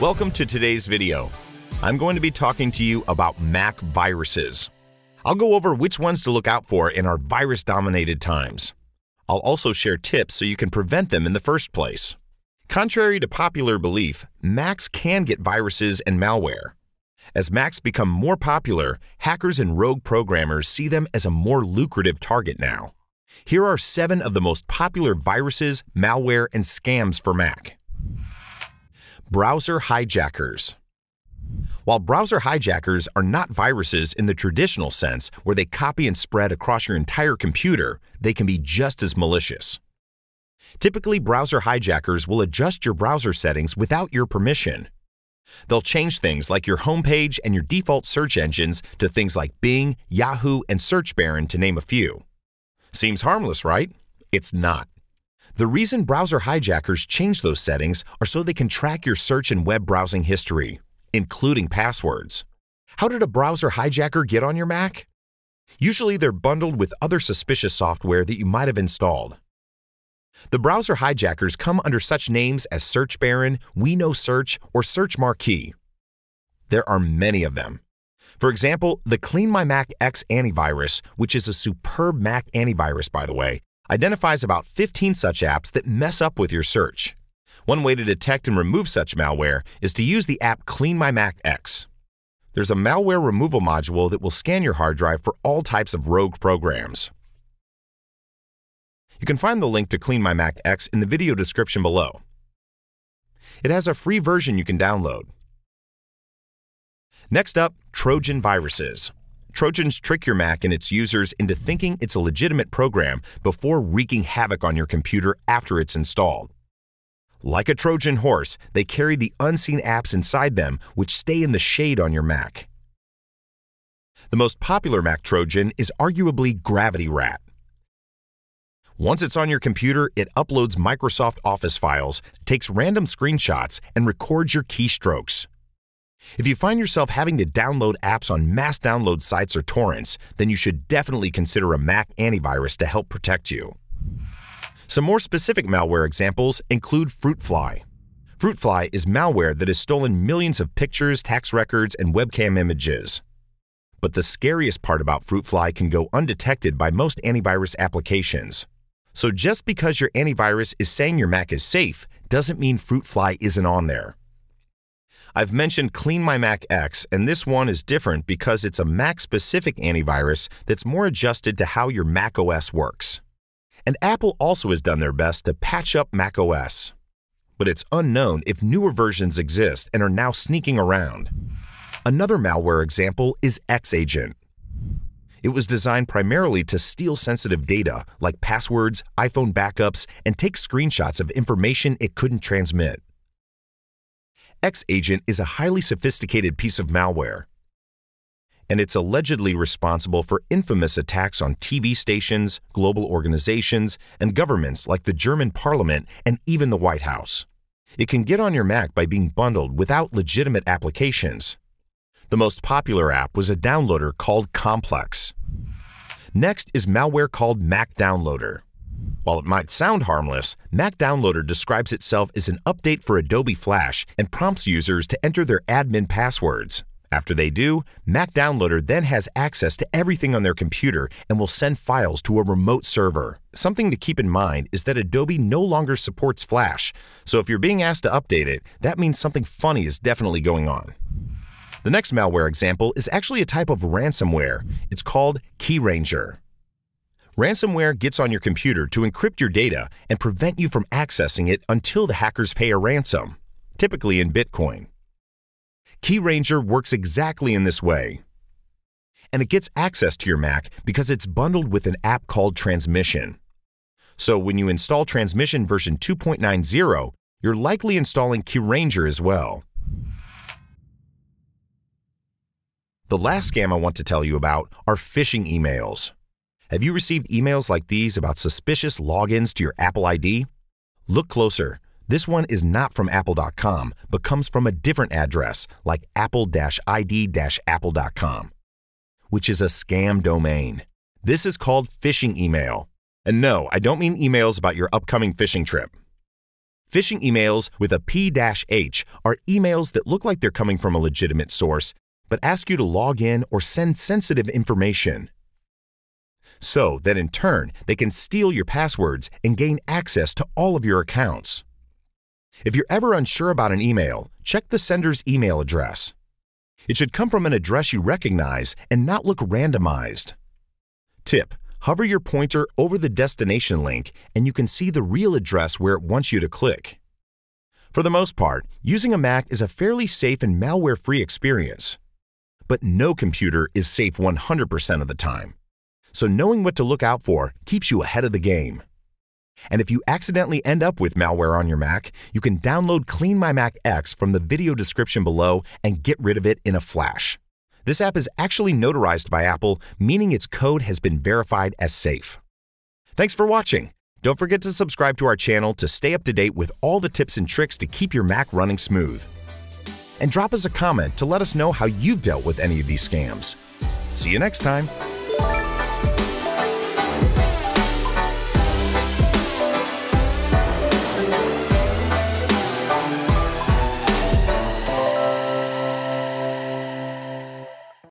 Welcome to today's video. I'm going to be talking to you about Mac viruses. I'll go over which ones to look out for in our virus-dominated times. I'll also share tips so you can prevent them in the first place. Contrary to popular belief, Macs can get viruses and malware. As Macs become more popular, hackers and rogue programmers see them as a more lucrative target now. Here are 7 of the most popular viruses, malware, and scams for Mac. Browser hijackers. While browser hijackers are not viruses in the traditional sense, where they copy and spread across your entire computer, they can be just as malicious. Typically, browser hijackers will adjust your browser settings without your permission. They'll change things like your homepage and your default search engines to things like Bing, Yahoo, and Search Baron, to name a few. Seems harmless, right? It's not. The reason browser hijackers change those settings are so they can track your search and web browsing history, including passwords. How did a browser hijacker get on your Mac? Usually they're bundled with other suspicious software that you might have installed. The browser hijackers come under such names as Search Baron, We Know Search, or Search Marquee. There are many of them. For example, the CleanMyMac X antivirus, which is a superb Mac antivirus by the way, identifies about 15 such apps that mess up with your search. One way to detect and remove such malware is to use the app CleanMyMac X. There's a malware removal module that will scan your hard drive for all types of rogue programs. You can find the link to CleanMyMac X in the video description below. It has a free version you can download. Next up, Trojan viruses. Trojans trick your Mac and its users into thinking it's a legitimate program before wreaking havoc on your computer after it's installed. Like a Trojan horse, they carry the unseen apps inside them which stay in the shade on your Mac. The most popular Mac Trojan is arguably GravityRAT. Once it's on your computer, it uploads Microsoft Office files, takes random screenshots, and records your keystrokes. If you find yourself having to download apps on mass download sites or torrents, then you should definitely consider a Mac antivirus to help protect you. Some more specific malware examples include Fruitfly. Fruitfly is malware that has stolen millions of pictures, tax records, and webcam images. But the scariest part about Fruitfly can go undetected by most antivirus applications. So just because your antivirus is saying your Mac is safe doesn't mean Fruitfly isn't on there. I've mentioned CleanMyMac X, and this one is different because it's a Mac-specific antivirus that's more adjusted to how your macOS works. And Apple also has done their best to patch up macOS. But it's unknown if newer versions exist and are now sneaking around. Another malware example is Xagent. It was designed primarily to steal sensitive data like passwords, iPhone backups, and take screenshots of information it couldn't transmit. Xagent is a highly sophisticated piece of malware, and it's allegedly responsible for infamous attacks on TV stations, global organizations, and governments like the German Parliament and even the White House. It can get on your Mac by being bundled without legitimate applications. The most popular app was a downloader called Complex. Next is malware called Mac Downloader. While it might sound harmless, Mac Downloader describes itself as an update for Adobe Flash and prompts users to enter their admin passwords. After they do, Mac Downloader then has access to everything on their computer and will send files to a remote server. Something to keep in mind is that Adobe no longer supports Flash, so if you're being asked to update it, that means something funny is definitely going on. The next malware example is actually a type of ransomware. It's called KeRanger. Ransomware gets on your computer to encrypt your data and prevent you from accessing it until the hackers pay a ransom, typically in Bitcoin. KeRanger works exactly in this way. And it gets access to your Mac because it's bundled with an app called Transmission. So when you install Transmission version 2.90, you're likely installing KeRanger as well. The last scam I want to tell you about are phishing emails. Have you received emails like these about suspicious logins to your Apple ID? Look closer. This one is not from apple.com, but comes from a different address like apple-id-apple.com, which is a scam domain. This is called phishing email. And no, I don't mean emails about your upcoming fishing trip. Phishing emails with a P-H are emails that look like they're coming from a legitimate source, but ask you to log in or send sensitive information. So that in turn, they can steal your passwords and gain access to all of your accounts. If you're ever unsure about an email, check the sender's email address. It should come from an address you recognize and not look randomized. Tip: hover your pointer over the destination link and you can see the real address where it wants you to click. For the most part, using a Mac is a fairly safe and malware-free experience. But no computer is safe 100% of the time. So knowing what to look out for keeps you ahead of the game. And if you accidentally end up with malware on your Mac, you can download CleanMyMac X from the video description below and get rid of it in a flash. This app is actually notarized by Apple, meaning its code has been verified as safe. Thanks for watching. Don't forget to subscribe to our channel to stay up to date with all the tips and tricks to keep your Mac running smooth. And drop us a comment to let us know how you've dealt with any of these scams. See you next time.